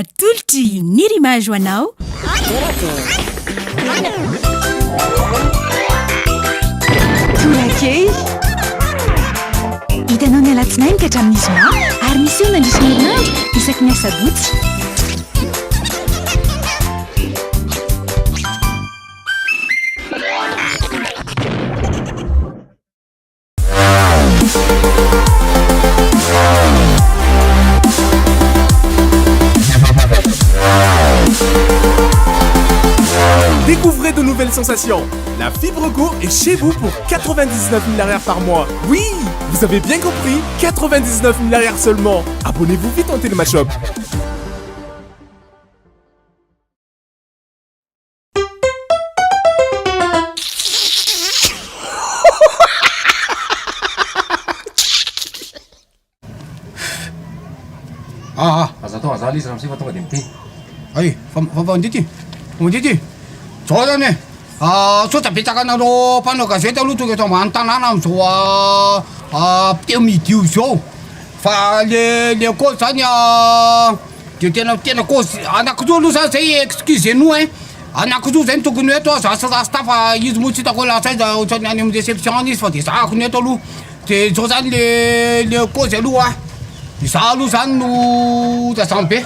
natolotry ny rimage ho anao torakey hitanao ny alatsinainy ka hatramin'ny zoma ary misy eo nandrisy herinandro isaky ny asabotsy Découvrez de nouvelles sensations. La Fibre Go est chez vous pour 99 000 arrières par mois. Oui, vous avez bien compris, 99 000 arrières seulement. Abonnez-vous vite en Télémashop. aza atao azaly izy raha misy fa tonga de mity ay fa mandity zao zany sotra betsaka anareo mpanao gazety aloha tonga eto ambany tanàna amizao mpiteo midio zao fa le cause zany de tena cause anakiroa aloha zany zay excuse nous ein anakiroa zany tokony hoe to zasarasta fa izy moa tsy hitako lasaiza ohatrany any amin'ny réception any izy fa de zahako ny eto aloha de zao zany le cause aloha za aloha zany no razambe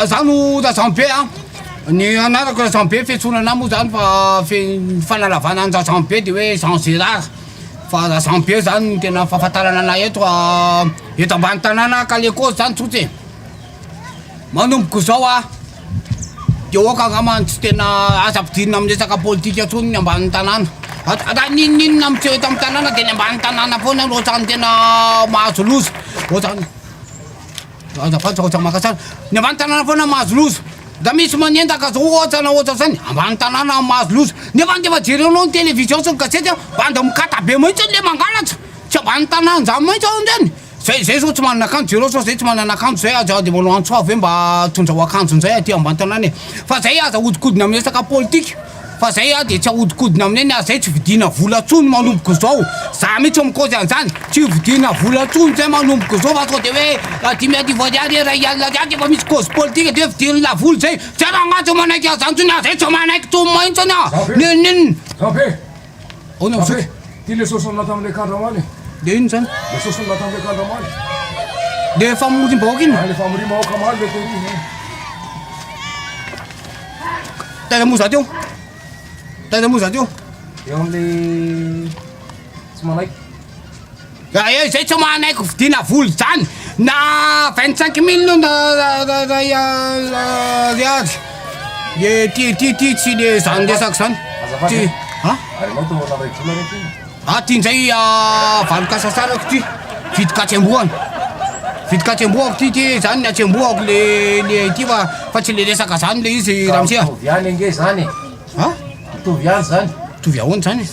za no razambe ny anarako razambe fiantsonana moa zany fa fanalavana any razambe de hoe Jean Gérard fa razambe zany tena fahafantarana ana eto ambany tanàna ka le cause zany tsotra manomboko zao de oka angambany tsy tena aza-pidirina amin'ny resaka politika atsony ny ambany tanàna raha ninina miteo eto amin'ny tanàna de ny ambany tanàna foana ohatrany tena mahazo loza ohatrany azafatsa makasara ny ambany tanàna foana mahazo loza da misy manendaka zao ohatra zany ambany tanàna mahazo loza nefa defa jerenao ny télévision sy ny gazety banda mikata be mihitsy le mangalatra tsy ambany tanàna zany mihitsy ao zany zay zao tsy manana akanjo jereo sao zay tsy manana akanjo zay aza de manao antsoa hoe mba tondra ho akanjon'zay aty ambany tanàna fa zay aza hodikodina amin'ny resaka politika fa zay de tsy ahodikodina amin'eny zay tsy vidina volatsony manomboko zao za mihitsy mikozy an'zany tsy vidina volatsony zay manomboko zao fa tonga de hoe 10 000 ariary ray alina ariary efa misy cause politique de vidina vola zay tsy raha agnaty manaiky azany tsony zay tsy manaiky to mahitsany ninina Zampe ona Zampe ty le sosona tamin'le kandramany de ino zany le sosona tamin'le kandramany de famorim-bahoaka iny le famorimahoaka maly le teriny tena moa za teo eo am'le tsy manaiky zay tsy manaiky vidina vola zany na 25 000 ariary de ty tsy le zany resaka zany ty arenao to naraiky vola reky tianzay valokasa sarako ty vidikatsy amboako ty zany ny atsy-amboako le ty fa tsy le resaka zany le izy raha misia toviany ange zany toviany zany tovy ahoany zany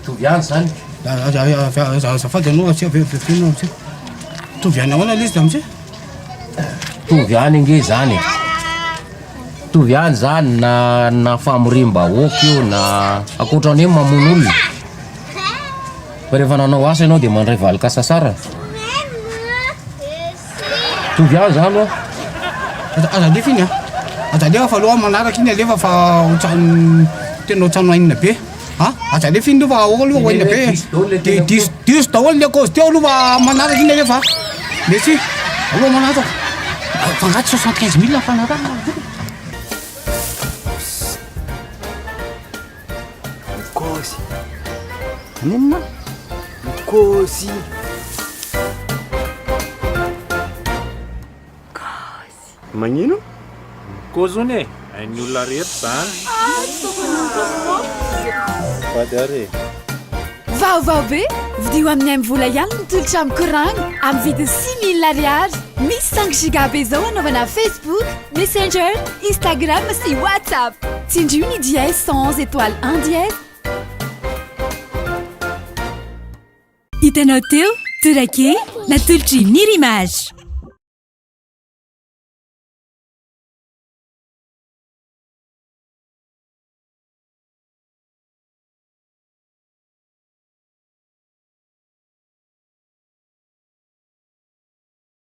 toviany zany azafady anao atsia feno amisia tovyany ahoana le izy amisia toviany ange zany toviany zany na famorim-bahoaka io na akoatrany hoe mamono olona fa rehefa nanao asa ianao de mandray valokasa sara toviany zany aza lefa iny aza lefa fa aloha manaraka iny alefa fa ohatrany tena ohatrany ainina be aza lefa iny lofa aloha hoaina be de diso daholo le cause teo aloha manaraka iny alefa mesy aloha manaraka fangaty 75 000 fanaraka kozy ninona kozy magnino kozony e hain'ny olona rehetra zany fady are vaovao be vidio amin'ny amvola ihany nitolotra amin'ny koragna amin'ny vidiny 6 000 ariary misy 5 gigabe zao anaovana Facebook, Messenger, Instagram sy WhatsApp tsindrio ny dièse 111 étoile 1 dièse hitanao teo torakey natolotry ny rimage